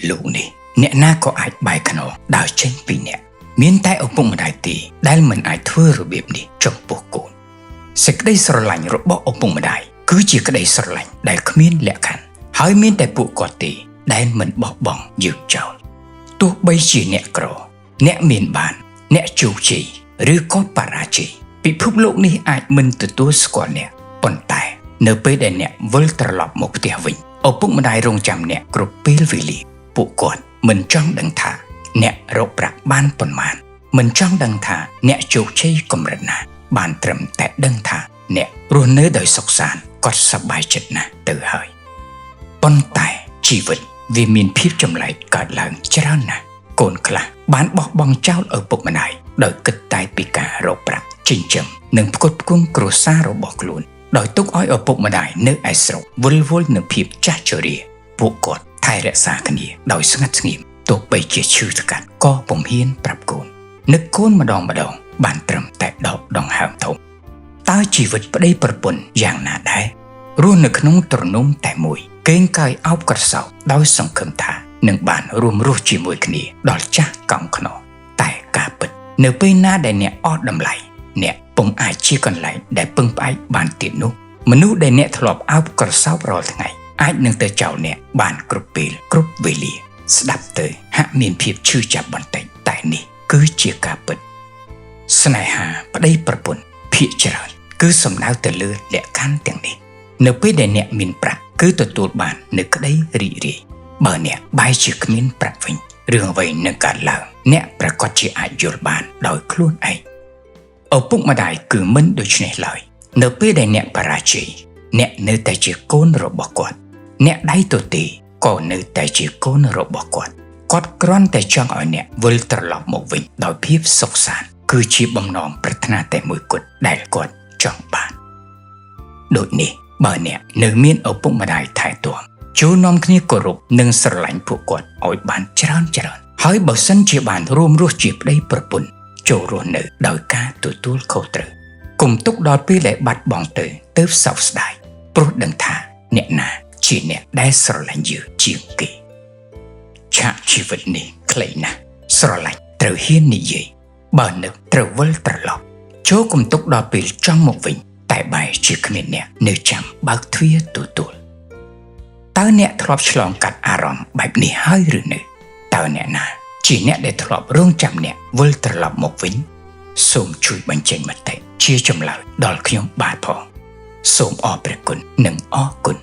លោកនេះអ្នកណាក៏អាចបែកខ្នងដើរចេញពីអ្នកមានតែឪពុកម្ដាយទេដែលមិនអាចធ្វើរបៀបនេះចំពោះកូនសេចក្តីស្រឡាញ់របស់ឪពុកម្ដាយគឺជាក្តីស្រឡាញ់ដែលគ្មានលក្ខខណ្ឌហើយមានតែពួកគាត់ទេដែលមិនបោះបង់យើងចោលទោះបីជាអ្នកក្រអ្នកមានបានអ្នកជោគជ័យឬក៏បរាជ័យពិភពលោកនេះអាចមិនទទួលស្គាល់អ្នកប៉ុន្តែនៅពេលដែលអ្នកវិលត្រឡប់មកផ្ទះវិញឪពុកម្ដាយរងចាំអ្នកគ្រប់ពេលវេលាពួកគាត់មិនចង់ដឹងថាអ្នករកប្រាក់បានប៉ុន្មានមិនចង់ដឹងថាអ្នកជោគជ័យកម្រិតណាបានត្រឹមតែដឹងថាអ្នករស់នៅដោយសុខសាន្តគាត់សប្បាយចិត្តណាស់ទៅហើយប៉ុន្តែជីវិតវាមានភាពចម្លែកកើតឡើងច្រើនណាស់កូនខ្លះបានបោះបង់ចោលឪពុកម្ដាយដោយគិតតែពីការរកប្រាក់ចិញ្ចឹមនិងផ្គត់ផ្គង់គ្រួសាររបស់ខ្លួនដោយទុកឲ្យឪពុកម្ដាយនៅឯស្រុកវិលវល់នឹងភាពចាស់ជរាពួកគាត់ថែរក្សាគ្នាដោយស្ងាត់ស្ងៀមទោះបីជាឈឺថ្កាត់ក៏ពុំហ៊ានប្រាប់កូននឹកកូនម្ដងបានត្រឹមតែដកដង្ហើមធំតើជីវិតប្តីប្រពន្ធយ៉ាងណាដែររស់នៅក្នុងទ្រនំតែមួយកេងកាយអោបក្រសោបដោយសង្ឃឹមថានឹងបានរួមរស់ជាមួយគ្នាដល់ចាស់កោងខ្នងតែការពិតនៅពេលណាដែលអ្នកអស់តម្លៃអ្នកពុំអាចជាកន្លែងដែលពឹងផ្អែកបានទៀតនោះមនុស្សដែលអ្នកធ្លាប់អោបក្រសោបរាល់ថ្ងៃអាចនឹងទៅចោលអ្នកបានគ្រប់ពេលគ្រប់វេលាស្ដាប់ទៅហាក់មានភាពឈឺចាប់បន្តិចតែនេះគឺជាការពិតស្នេហាប្តីប្រពន្ធភាគច្រើនគឺសំដៅទៅលើលក្ខខណ្ឌទាំងនេះនៅពេលដែលអ្នកមានប្រាក់គឺទទួលបាននូវក្តីរីករាយបើអ្នកបែរជាគ្មានប្រាក់វិញរឿងអ្វីនឹងកើតឡើងអ្នកប្រកាសជាអាចយល់បានដោយខ្លួនឯងឪពុកម្ដាយគឺមិនដូច្នេះឡើយនៅពេលដែលអ្នកបរាជ័យអ្នកនៅតែជាកូនរបស់គាត់អ្នកដៃទទេក៏នៅតែជាកូនរបស់គាត់គ្រាន់តែចង់ឲ្យអ្នកវិលត្រឡប់មកវិញដោយភាពសុខសាន្តគឺជាបំណងប្រាថ្នាតែមួយគត់ដែលគាត់ចង់បានដូចនេះបើអ្នកនៅមានឪពុកម្ដាយថែទាំចូលនាំគ្នាគោរពនិងស្រឡាញ់ពួកគាត់ឲ្យបានច្រើនហើយបើសិនជាបានរួមរស់ជាប្តីប្រពន្ធចូលរស់នៅដោយការទទួលខុសត្រូវកុំទុកដល់ពេលដែលបាត់បង់ទៅទើបសោកស្ដាយព្រោះដឹងថាអ្នកណាជាអ្នកដែលស្រឡាញ់យើងជាងគេឆាកជីវិតនេះខ្លីណាស់ស្រឡាញ់ត្រូវហ៊ាននិយាយបើនឹកត្រូវវិលត្រឡប់ចូលកុំទុកដល់ពេលចង់មកវិញតែបែរជាគ្មានអ្នកនៅចាំបើកទ្វារទទួលតើអ្នកធ្លាប់ឆ្លងកាត់អារម្មណ៍បែបនេះហើយឬនៅតើអ្នកណាជាអ្នកដែលធ្លាប់រងចាំអ្នកវិលត្រឡប់មកវិញសូមជួយបញ្ចេញមតិជាចម្លើយដល់ខ្ញុំបាទផងសូមអរព្រះគុណនិងអរគុណ